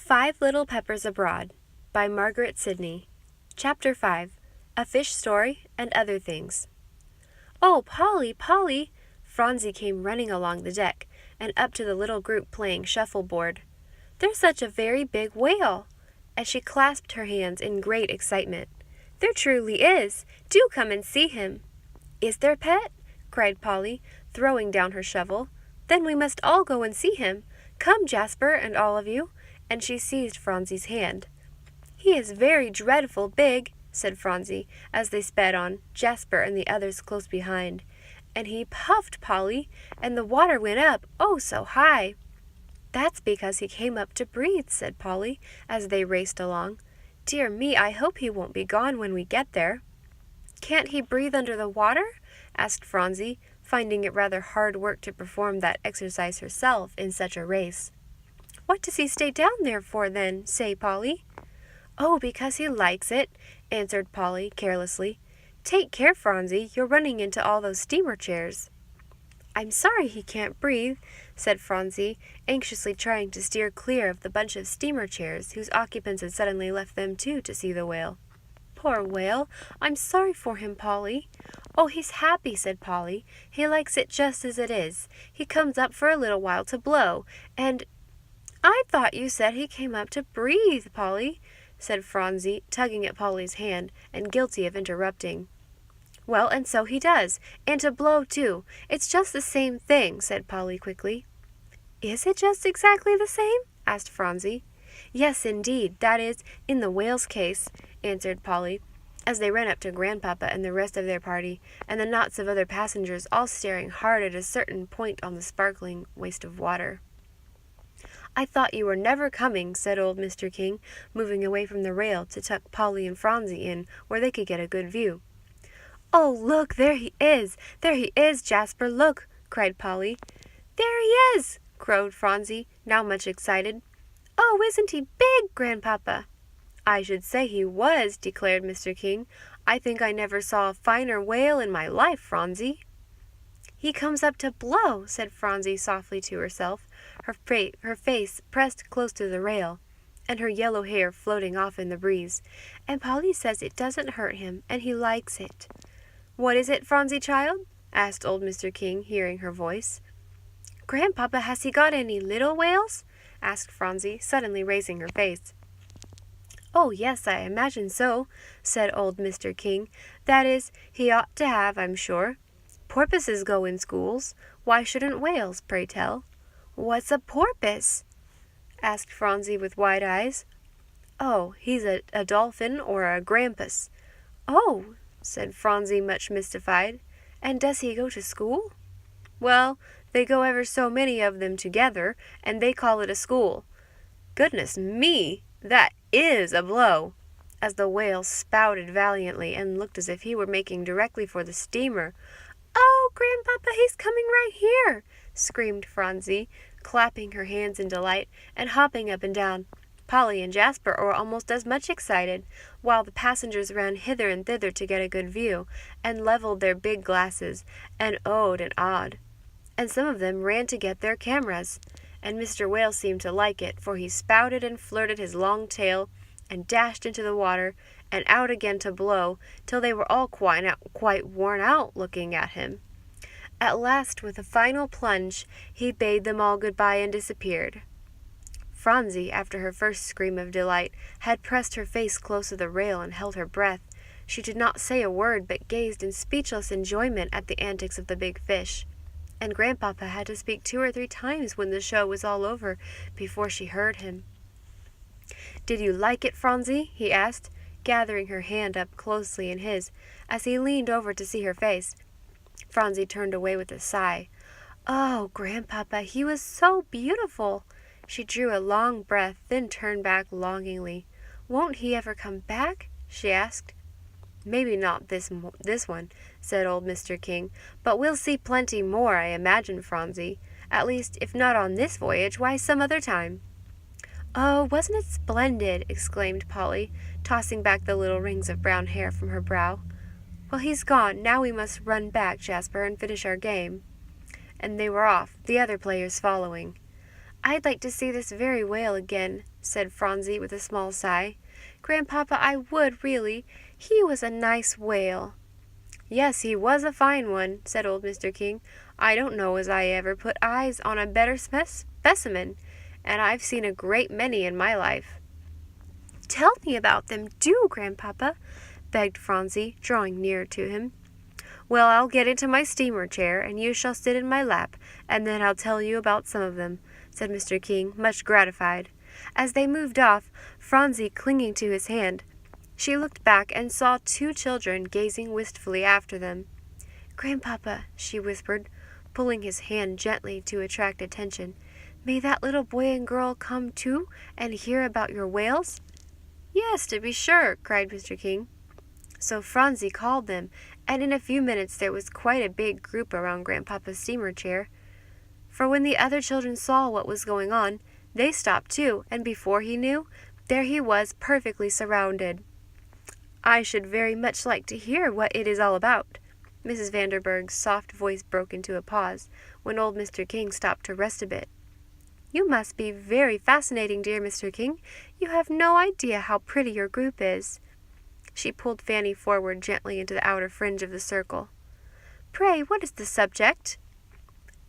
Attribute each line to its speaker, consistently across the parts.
Speaker 1: 5 Little Peppers Abroad by Margaret Sidney. Chapter 5. A Fish Story and Other Things. "Oh, Polly, Polly!" Phronsie came running along the deck and up to the little group playing shuffleboard. "There's such a very big whale!" as she clasped her hands in great excitement. "There truly is! Do come and see him!" "Is there, Pet?" cried Polly, throwing down her shovel. "Then we must all go and see him. Come, Jasper, and all of you," and she seized Phronsie's hand. "He is very dreadful big," said Phronsie, as they sped on, Jasper and the others close behind. "And he puffed, Polly, and the water went up, oh, so high." "That's because he came up to breathe," said Polly, as they raced along. "Dear me, I hope he won't be gone when we get there." "Can't he breathe under the water?" asked Phronsie, finding it rather hard work to perform that exercise herself in such a race. "What does he stay down there for, then, say, Polly?" "Oh, because he likes it," answered Polly, carelessly. "Take care, Phronsie, you're running into all those steamer chairs." "I'm sorry he can't breathe," said Phronsie, anxiously trying to steer clear of the bunch of steamer chairs whose occupants had suddenly left them too to see the whale. "Poor whale, I'm sorry for him, Polly." "Oh, he's happy," said Polly. "He likes it just as it is. He comes up for a little while to blow, and—" "I thought you said he came up to breathe, Polly," said Phronsie, tugging at Polly's hand, and guilty of interrupting. "Well, and so he does, and to blow, too. It's just the same thing," said Polly quickly. "Is it just exactly the same?" asked Phronsie. "Yes, indeed, that is, in the whale's case," answered Polly, as they ran up to Grandpapa and the rest of their party, and the knots of other passengers all staring hard at a certain point on the sparkling waste of water. "I thought you were never coming," said old Mr. King, moving away from the rail to tuck Polly and Phronsie in where they could get a good view. "Oh, look, there he is! There he is, Jasper, look!" cried Polly. "There he is!" crowed Phronsie, now much excited. "Oh, isn't he big, Grandpapa?" "I should say he was," declared Mr. King. "I think I never saw a finer whale in my life, Phronsie." "He comes up to blow," said Phronsie softly to herself, her face pressed close to the rail, and her yellow hair floating off in the breeze. "And Polly says it doesn't hurt him, and he likes it." "What is it, Phronsie child?" asked old Mr. King, hearing her voice. "Grandpapa, has he got any little whales?" asked Phronsie, suddenly raising her face. "Oh, yes, I imagine so," said old Mr. King. "That is, he ought to have, I'm sure. Porpoises go in schools. Why shouldn't whales, pray tell?" "What's a porpoise?" asked Phronsie with wide eyes. "Oh, he's a dolphin or a grampus." "Oh," said Phronsie, much mystified. "And does he go to school?" "Well, they go ever so many of them together, and they call it a school. Goodness me, that is a blow!" as the whale spouted valiantly and looked as if he were making directly for the steamer. "Oh, Grandpapa, he's coming right here!" screamed Phronsie, clapping her hands in delight and hopping up and down. Polly and Jasper were almost as much excited, while the passengers ran hither and thither to get a good view, and leveled their big glasses, and oh'd and ah'd. And some of them ran to get their cameras, and Mr. Whale seemed to like it, for he spouted and flirted his long tail, and dashed into the water, and out again to blow, till they were all quite worn out looking at him. At last, with a final plunge, he bade them all good-bye and disappeared. Phronsie, after her first scream of delight, had pressed her face close to the rail and held her breath. She did not say a word, but gazed in speechless enjoyment at the antics of the big fish. And Grandpapa had to speak 2 or 3 times when the show was all over before she heard him. "Did you like it, Phronsie?" he asked, gathering her hand up closely in his, as he leaned over to see her face. Phronsie turned away with a sigh. "Oh, Grandpapa, he was so beautiful!" She drew a long breath, then turned back longingly. "Won't he ever come back?" she asked. "Maybe not this one," said old Mr. King, "but we'll see plenty more, I imagine, Phronsie. At least, if not on this voyage, why, some other time." "Oh, wasn't it splendid!" exclaimed Polly, tossing back the little rings of brown hair from her brow. "Well, he's gone. Now we must run back, Jasper, and finish our game." And they were off, the other players following. "I'd like to see this very whale again," said Phronsie with a small sigh. "Grandpapa, I would, really. He was a nice whale." "Yes, he was a fine one," said old Mr. King. "I don't know as I ever put eyes on a better specimen, and I've seen a great many in my life." "Tell me about them, do, Grandpapa," begged Phronsie, drawing nearer to him. "Well, I'll get into my steamer chair, and you shall sit in my lap, and then I'll tell you about some of them," said Mr. King, much gratified. As they moved off, Phronsie clinging to his hand, she looked back and saw two children gazing wistfully after them. "Grandpapa," she whispered, pulling his hand gently to attract attention, "may that little boy and girl come too and hear about your whales?" "Yes, to be sure," cried Mr. King. So Phronsie called them, and in a few minutes there was quite a big group around Grandpapa's steamer chair. For when the other children saw what was going on, they stopped too, and before he knew, there he was perfectly surrounded. "I should very much like to hear what it is all about." Mrs. Vanderburgh's soft voice broke into a pause, when old Mr. King stopped to rest a bit. "You must be very fascinating, dear Mr. King. You have no idea how pretty your group is." She pulled Fanny forward gently into the outer fringe of the circle. "Pray, what is the subject?"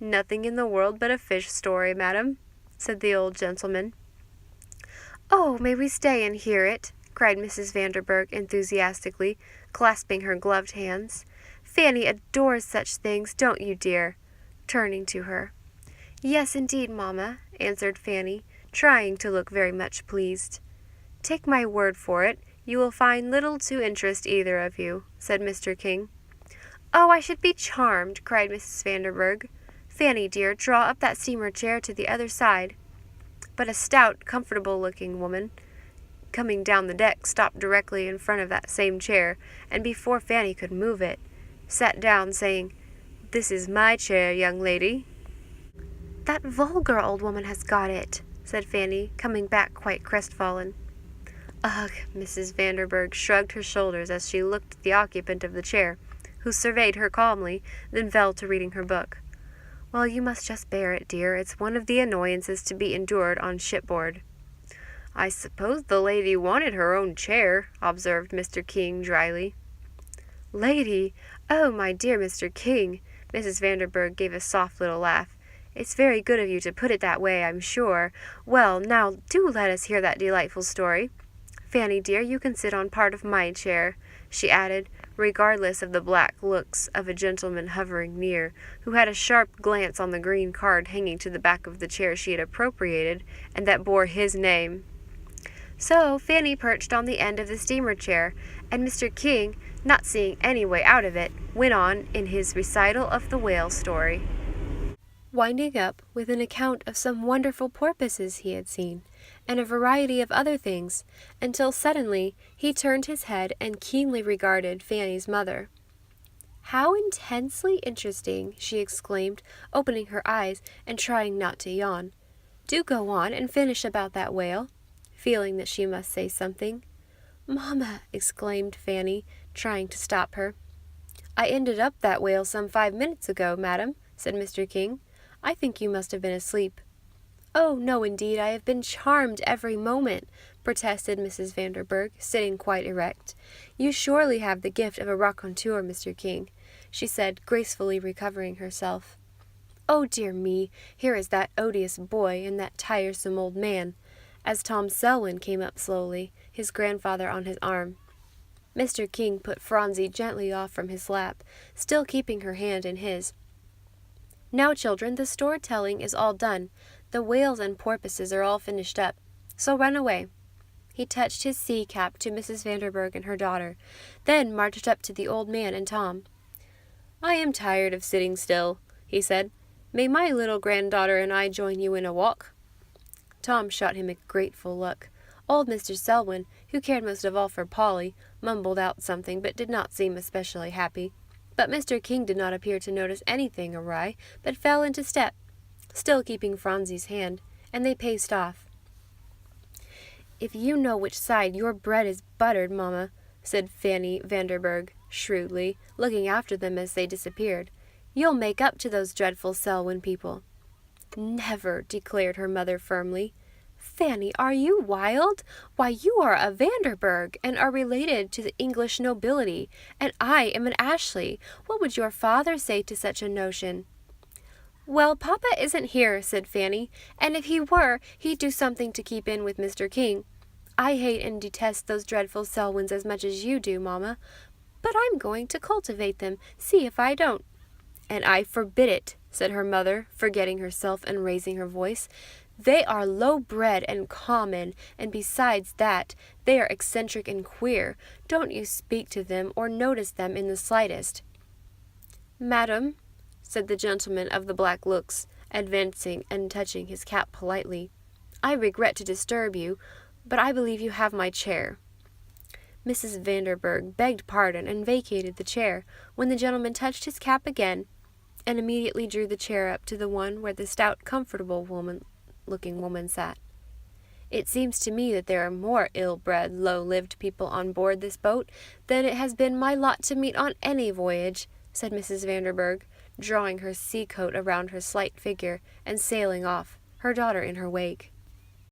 Speaker 1: "Nothing in the world but a fish story, madam," said the old gentleman. "Oh, may we stay and hear it?" cried Mrs. Vanderburgh enthusiastically, clasping her gloved hands. "Fanny adores such things, don't you, dear?" turning to her. "Yes, indeed, mamma," answered Fanny, trying to look very much pleased. "Take my word for it, you will find little to interest either of you," said Mr. King. "Oh, I should be charmed," cried Mrs. Vanderburgh. "Fanny, dear, draw up that steamer chair to the other side." But a stout, comfortable-looking woman coming down the deck stopped directly in front of that same chair, and before Fanny could move it, sat down, saying, "This is my chair, young lady." "That vulgar old woman has got it," said Fanny, coming back quite crestfallen. "Ugh!" Mrs. Vanderburgh shrugged her shoulders as she looked at the occupant of the chair, who surveyed her calmly, then fell to reading her book. "Well, you must just bear it, dear. It's one of the annoyances to be endured on shipboard." "I suppose the lady wanted her own chair," observed Mr. King dryly. "Lady! Oh, my dear Mr. King!" Mrs. Vanderburgh gave a soft little laugh. "It's very good of you to put it that way, I'm sure. Well, now, do let us hear that delightful story. Fanny, dear, you can sit on part of my chair," she added, regardless of the black looks of a gentleman hovering near, who had a sharp glance on the green card hanging to the back of the chair she had appropriated, and that bore his name. So Fanny perched on the end of the steamer chair, and Mr. King, not seeing any way out of it, went on in his recital of the whale story, winding up with an account of some wonderful porpoises he had seen, and a variety of other things, until suddenly he turned his head and keenly regarded Fanny's mother. "How intensely interesting!" she exclaimed, opening her eyes and trying not to yawn. "Do go on and finish about that whale," feeling that she must say something. "Mamma!" exclaimed Fanny, trying to stop her. "I ended up that whale some 5 minutes ago, madam," said Mr. King. "I think you must have been asleep." "Oh, no, indeed, I have been charmed every moment," protested Mrs. Vanderburgh, sitting quite erect. "You surely have the gift of a raconteur, Mr. King," she said, gracefully recovering herself. "Oh, dear me, here is that odious boy and that tiresome old man," as Tom Selwyn came up slowly, his grandfather on his arm. Mr. King put Phronsie gently off from his lap, still keeping her hand in his. "Now, children, the story-telling is all done. The whales and porpoises are all finished up, so run away." He touched his sea cap to Mrs. Vanderburgh and her daughter, then marched up to the old man and Tom. "I am tired of sitting still," he said. "May my little granddaughter and I join you in a walk?" Tom shot him a grateful look. Old Mr. Selwyn, who cared most of all for Polly, mumbled out something but did not seem especially happy. But Mr. King did not appear to notice anything awry, but fell into step, still keeping Phronsie's hand, and they paced off. "If you know which side your bread is buttered, mamma," said Fanny Vanderburgh shrewdly, looking after them as they disappeared, "you'll make up to those dreadful Selwyn people." Never, declared her mother firmly. Fanny, are you wild? Why, you are a Vanderburgh, and are related to the English nobility, and I am an Ashley. What would your father say to such a notion? Well, Papa isn't here, said Fanny, and if he were, he'd do something to keep in with Mr. King. I hate and detest those dreadful Selwyns as much as you do, Mamma, but I'm going to cultivate them. See if I don't. And I forbid it, said her mother, forgetting herself and raising her voice. They are low-bred and common, and besides that, they are eccentric and queer. Don't you speak to them or notice them in the slightest. Madam, said the gentleman of the black looks, advancing and touching his cap politely, I regret to disturb you, but I believe you have my chair. Mrs. Vanderburgh begged pardon and vacated the chair, when the gentleman touched his cap again, and immediately drew the chair up to the one where the stout, comfortable looking woman sat. It seems to me that there are more ill-bred, low-lived people on board this boat than it has been my lot to meet on any voyage, said Mrs. Vanderburgh, drawing her sea-coat around her slight figure and sailing off, her daughter in her wake.